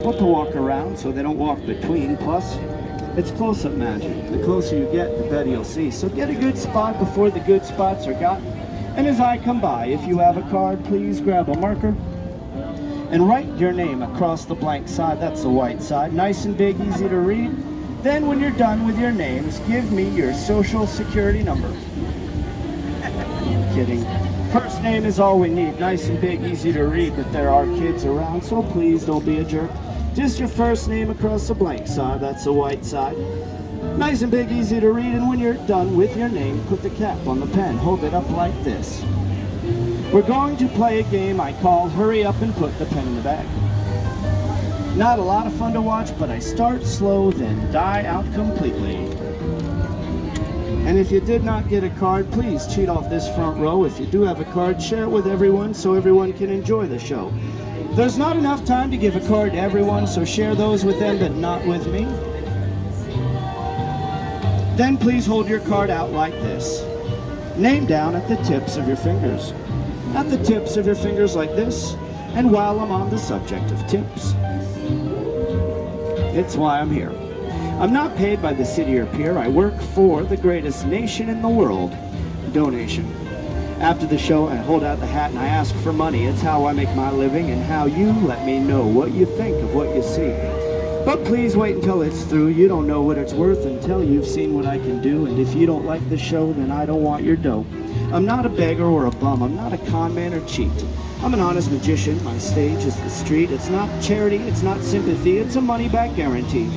careful to walk around so they don't walk between. Plus, it's close-up magic. The closer you get, the better you'll see. So get a good spot before the good spots are got. And as I come by, if you have a card, please grab a marker and write your name across the blank side. That's the white side. Nice and big, easy to read. Then when you're done with your names, give me your social security number. Kidding. First name is all we need. Nice and big, easy to read, but there are kids around, so please don't be a jerk. Just your first name across the blank side. That's the white side. Nice and big, easy to read, and when you're done with your name, put the cap on the pen. Hold it up like this. We're going to play a game I call Hurry Up and Put the Pen in the Bag. Not a lot of fun to watch, but I start slow, then die out completely. And if you did not get a card, please cheat off this front row. If you do have a card, share it with everyone so everyone can enjoy the show. There's not enough time to give a card to everyone, so share those with them, but not with me. Then please hold your card out like this. Name down at the tips of your fingers. At the tips of your fingers like this. And while I'm on the subject of tips, it's why I'm here. I'm not paid by the city or Pier. I work for the greatest nation in the world. Donation. After the show, I hold out the hat and I ask for money. It's how I make my living and how you let me know what you think of what you see. But please wait until it's through. You don't know what it's worth until you've seen what I can do. And if you don't like the show, then I don't want your dough. I'm not a beggar or a bum. I'm not a con man or cheat. I'm an honest magician. My stage is the street. It's not charity. It's not sympathy. It's a money-back guarantee.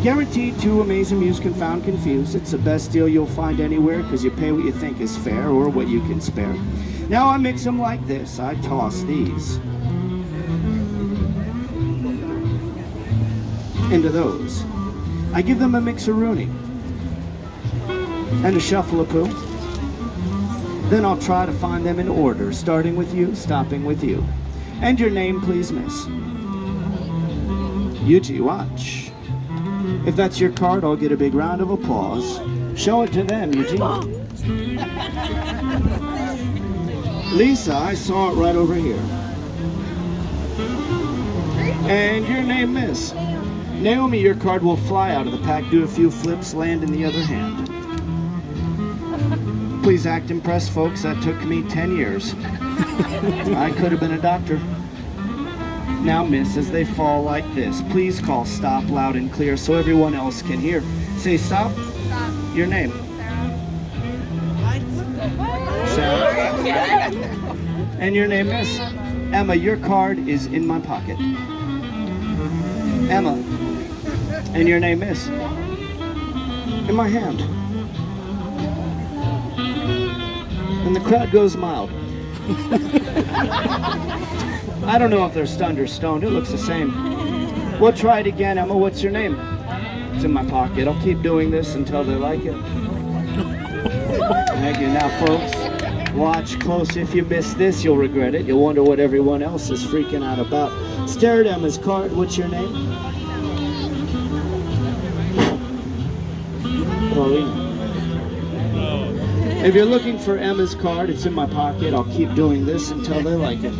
Guaranteed to amaze, amuse, confound, confuse. It's the best deal you'll find anywhere because you pay what you think is fair or what you can spare. Now I mix them like this. I toss these into those. I give them a mix-a-rooney and a shuffle-a-poo. Then I'll try to find them in order, starting with you, stopping with you. And your name, please, miss. Yuji, watch. If that's your card, I'll get a big round of applause. Show it to them, Eugene. Lisa, I saw it right over here. And your name, miss. Naomi, your card will fly out of the pack, do a few flips, land in the other hand. Please act impressed, folks. That took me 10 years. I could have been a doctor. Now, miss, as they fall like this, please call stop loud and clear so everyone else can hear. Say stop. Stop. Your name. Sarah. Sarah. And your name, miss. Emma, your card is in my pocket. Emma. And your name, miss. In my hand. And the crowd goes mild. I don't know if they're stunned or stoned. It looks the same. We'll try it again. Emma, what's your name? It's in my pocket. I'll keep doing this until they like it. Thank you. Now, folks, watch close. If you miss this, you'll regret it. You'll wonder what everyone else is freaking out about. Stare at Emma's card. What's your name? Pauline. If you're looking for Emma's card, it's in my pocket. I'll keep doing this until they like it.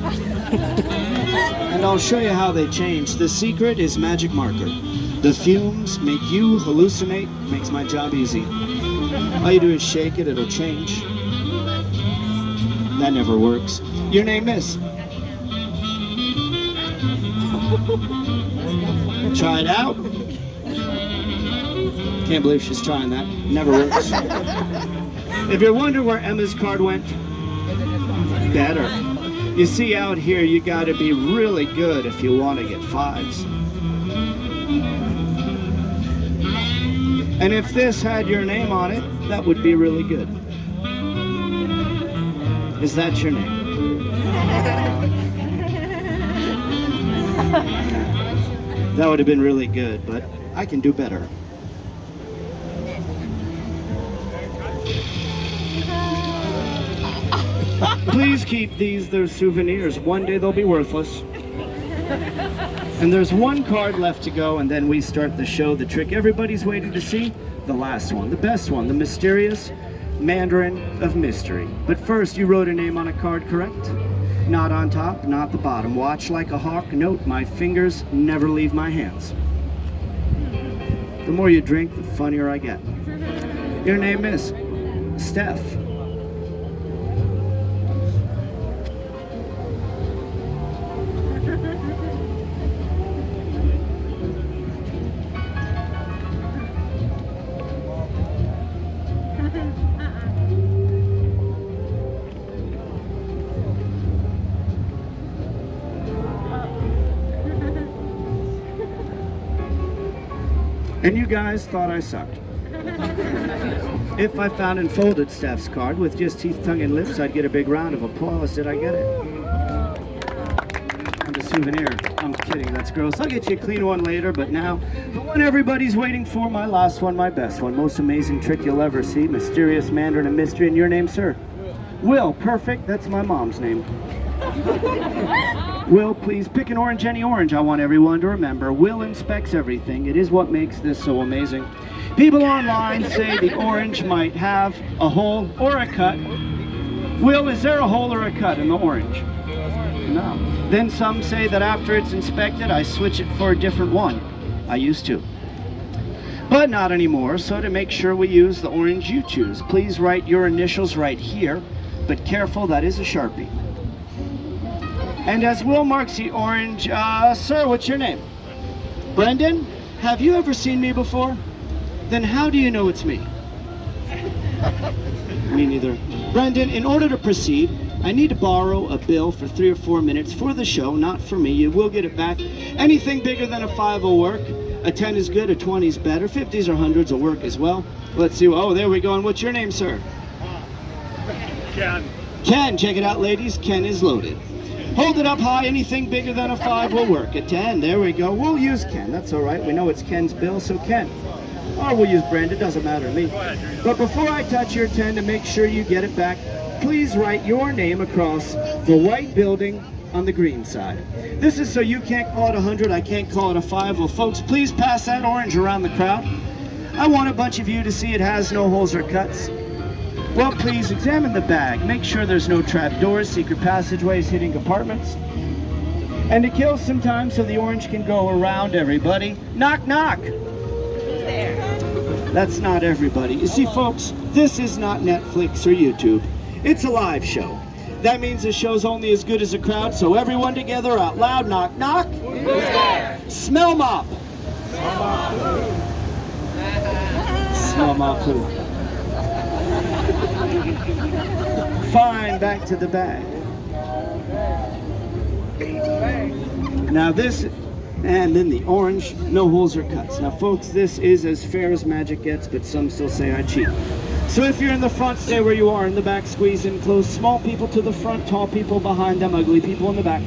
And I'll show you how they change. The secret is magic marker. The fumes make you hallucinate, makes my job easy. All you do is shake it, it'll change. That never works. Your name, miss. Try it out. Can't believe she's trying that. Never works. If you're wondering where Emma's card went, better. You see, out here, you gotta be really good if you want to get fives. And if this had your name on it, that would be really good. Is that your name? That would have been really good, but I can do better. Please keep these, they're souvenirs. One day they'll be worthless. And there's one card left to go, and then we start the show. The trick everybody's waiting to see, the last one, the best one, the mysterious Mandarin of Mystery. But first, you wrote a name on a card, correct? Not on top, not the bottom. Watch like a hawk. Note, my fingers never leave my hands. The more you drink, the funnier I get. Your name is Steph. And you guys thought I sucked. If I found and folded Steph's card with just teeth, tongue, and lips, I'd get a big round of applause. Did I get it? And a souvenir. I'm kidding, that's gross. I'll get you a clean one later, but now, the one everybody's waiting for, my last one, my best one. Most amazing trick you'll ever see. Mysterious Mandarin of Mystery. And your name, sir? Will. Perfect. That's my mom's name. Will, please pick an orange, any orange. I want everyone to remember, Will inspects everything. It is what makes this so amazing. People online say the orange might have a hole or a cut. Will, is there a hole or a cut in the orange? No. Then some say that after it's inspected, I switch it for a different one. I used to. But not anymore, so to make sure we use the orange you choose, please write your initials right here, but careful, that is a Sharpie. And as Will marks the orange, sir, what's your name? Brendan? Have you ever seen me before? Then how do you know it's me? Me neither. Brendan, in order to proceed, I need to borrow a bill for 3 or 4 minutes for the show, not for me. You will get it back. Anything bigger than a 5 will work. A 10 is good, a 20 is better. 50s or 100s will work as well. Let's see. Oh, there we go. And what's your name, sir? Ken. Ken, check it out, ladies. Ken is loaded. Hold it up high. Anything bigger than a 5 will work. A 10, there we go. We'll use Ken. That's all right. We know it's Ken's bill, so Ken. Or we'll use Brandon. Doesn't matter to me. But before I touch your 10, to make sure you get it back, please write your name across the white building on the green side. This is so you can't call it 100. I can't call it a 5. Well, folks, please pass that orange around the crowd. I want a bunch of you to see it has no holes or cuts. Well, please examine the bag. Make sure there's no trap doors, secret passageways, hidden compartments. And to kill some time so the orange can go around everybody, knock, knock. Who's there? That's not everybody. You see, folks, this is not Netflix or YouTube. It's a live show. That means the show's only as good as a crowd, so everyone together out loud, knock, knock. Who's there? Smell mop. Smell mop who? Smell mop who? Fine, back to the bag. Now this, and then the orange, no holes or cuts. Now folks, this is as fair as magic gets, but some still say I cheat. So if you're in the front, stay where you are. In the back, squeeze in close. Small people to the front, tall people behind them, ugly people in the back.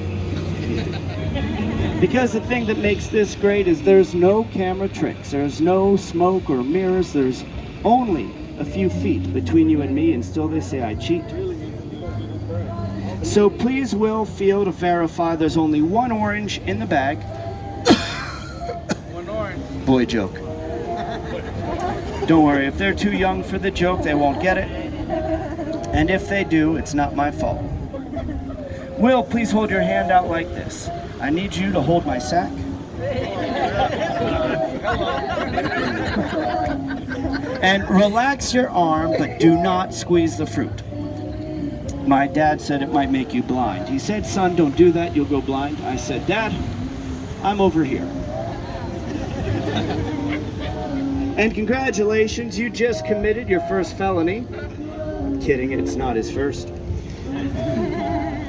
Because the thing that makes this great is there's no camera tricks. There's no smoke or mirrors. There's only a few feet between you and me, and still they say I cheat. So please, Will, feel to verify there's only one orange in the bag. One orange. Boy joke. Don't worry, if they're too young for the joke, they won't get it. And if they do, it's not my fault. Will, please hold your hand out like this. I need you to hold my sack. And relax your arm, but do not squeeze the fruit. My dad said it might make you blind. He said, son, don't do that, you'll go blind. I said, Dad, I'm over here. And congratulations, you just committed your first felony. I'm kidding, it's not his first.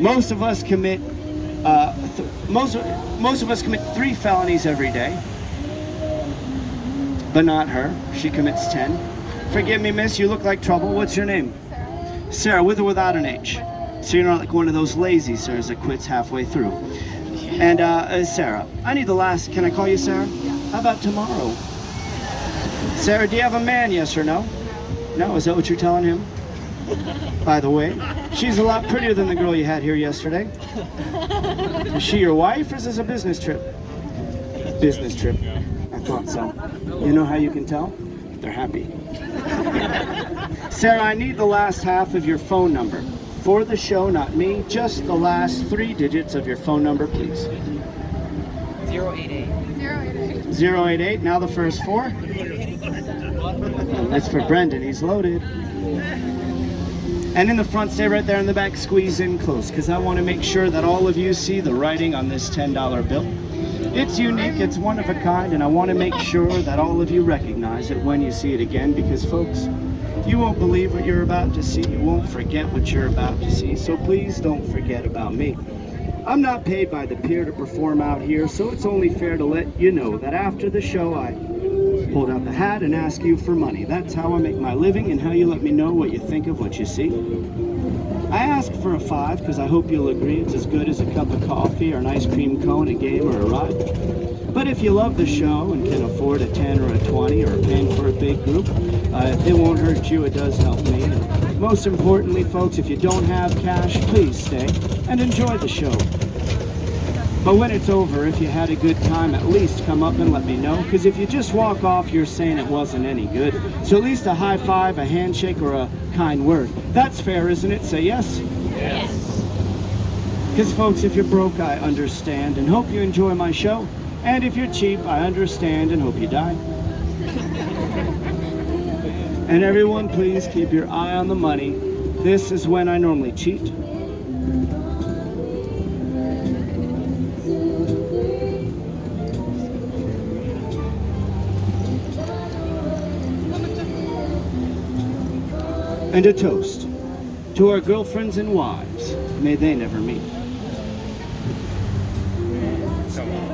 Most of us commit most of us commit 3 felonies every day. But not her. She commits 10. Forgive me, miss, you look like trouble. What's your name? Sarah, with or without an H. So you're not like one of those lazy sirs that quits halfway through. And Sarah, I need the last, can I call you Sarah? How about tomorrow? Sarah, do you have a man, yes or no? No, is that what you're telling him? By the way, she's a lot prettier than the girl you had here yesterday. Is she your wife, or is this a business trip? Business trip. I thought so. You know how you can tell? They're happy. Sarah, I need the last half of your phone number. for the show, not me. Just the last 3 digits of your phone number, please. 088. 088. Now the first 4. That's for Brendan. He's loaded. And in the front, stay right there in the back. Squeeze in close, because I want to make sure that all of you see the writing on this $10 bill. It's unique, it's one of a kind, and I want to make sure that all of you recognize it when you see it again, because folks, you won't believe what you're about to see. You won't forget what you're about to see, so please don't forget about me. I'm not paid by the Pier to perform out here, so it's only fair to let you know that after the show I hold out the hat and ask you for money. That's how I make my living and how you let me know what you think of what you see. I ask for a 5 because I hope you'll agree it's as good as a cup of coffee or an ice cream cone, a game, or a ride. But if you love the show and can afford a 10 or a 20 or paying for a big group, it won't hurt you, it does help me. And most importantly, folks, if you don't have cash, please stay and enjoy the show. But when it's over, if you had a good time, at least come up and let me know, because if you just walk off, you're saying it wasn't any good. So at least a high five, a handshake, or a kind word. That's fair, isn't it? Say yes? Yes. Because folks, if you're broke, I understand and hope you enjoy my show. And if you're cheap, I understand and hope you die. And everyone, please keep your eye on the money. This is when I normally cheat. And a toast to our girlfriends and wives. May they never meet. Come on.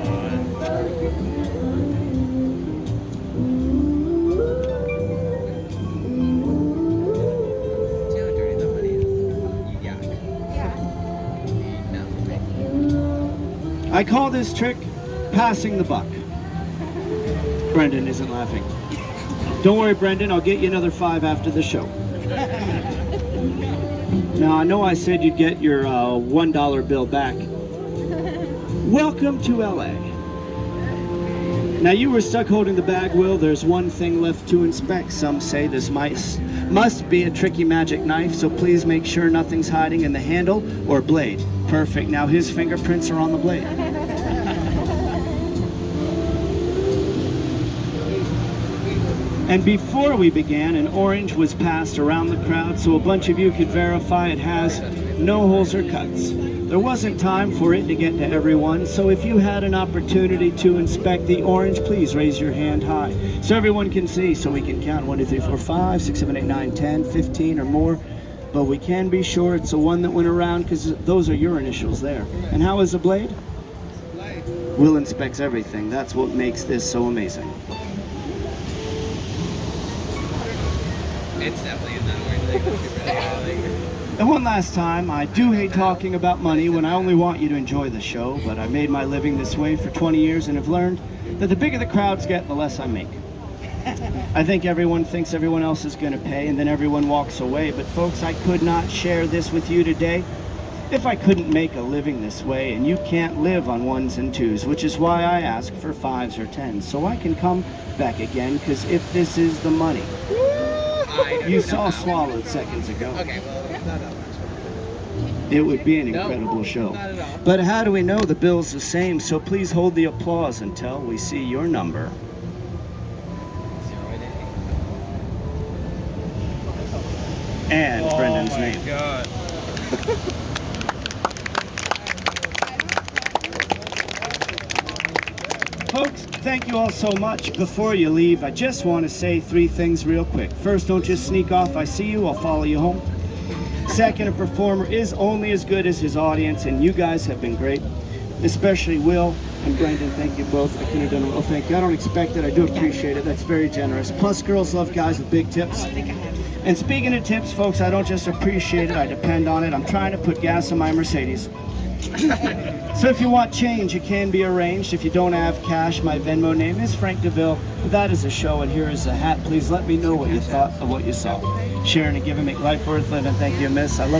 See how dirty the money is? Yuck. No. I call this trick passing the buck. Brendan isn't laughing. Don't worry, Brendan, I'll get you another 5 after the show. Now, I know I said you'd get your $1 bill back. Welcome to LA. Now, you were stuck holding the bag, Will. There's one thing left to inspect. Some say this must be a tricky magic knife, so please make sure nothing's hiding in the handle or blade. Perfect. Now his fingerprints are on the blade. And before we began, an orange was passed around the crowd so a bunch of you could verify it has no holes or cuts. There wasn't time for it to get to everyone, so if you had an opportunity to inspect the orange, please raise your hand high so everyone can see, so we can count 1, 2, 3, 4, 5, 6, 7, 8, 9, 10, 15 or more. But we can be sure it's the one that went around because those are your initials there. And how is the blade? Will inspects everything. That's what makes this so amazing. It's definitely in that orange thing. And one last time, I do hate talking about money when I only want you to enjoy the show, but I made my living this way for 20 years and have learned that the bigger the crowds get, the less I make. I think everyone thinks everyone else is going to pay, and then everyone walks away. But folks, I could not share this with you today if I couldn't make a living this way, and you can't live on 1s and 2s, which is why I ask for 5s or 10s, so I can come back again, because if this is the money, you saw swallowed seconds ago. Okay, well, not that much. It would be an incredible show. Not at all. But how do we know the bill's the same? So please hold the applause until we see your number. 088. And Brendan's name. God. Folks, thank you all so much. Before you leave, I just want to say 3 things real quick. First, don't just sneak off. I see you, I'll follow you home. Second, a performer is only as good as his audience, and you guys have been great. Especially Will and Brendan, thank you both. I couldn't have done it well, thank you. I don't expect it, I do appreciate it. That's very generous. Plus, girls love guys with big tips. And speaking of tips, folks, I don't just appreciate it, I depend on it. I'm trying to put gas in my Mercedes. So if you want change, it can be arranged. If you don't have cash, my Venmo name is Frank DeVille. That is a show, and here is a hat. Please let me know what you thought of what you saw. Sharing and giving make life worth living. Thank you, miss. I love it.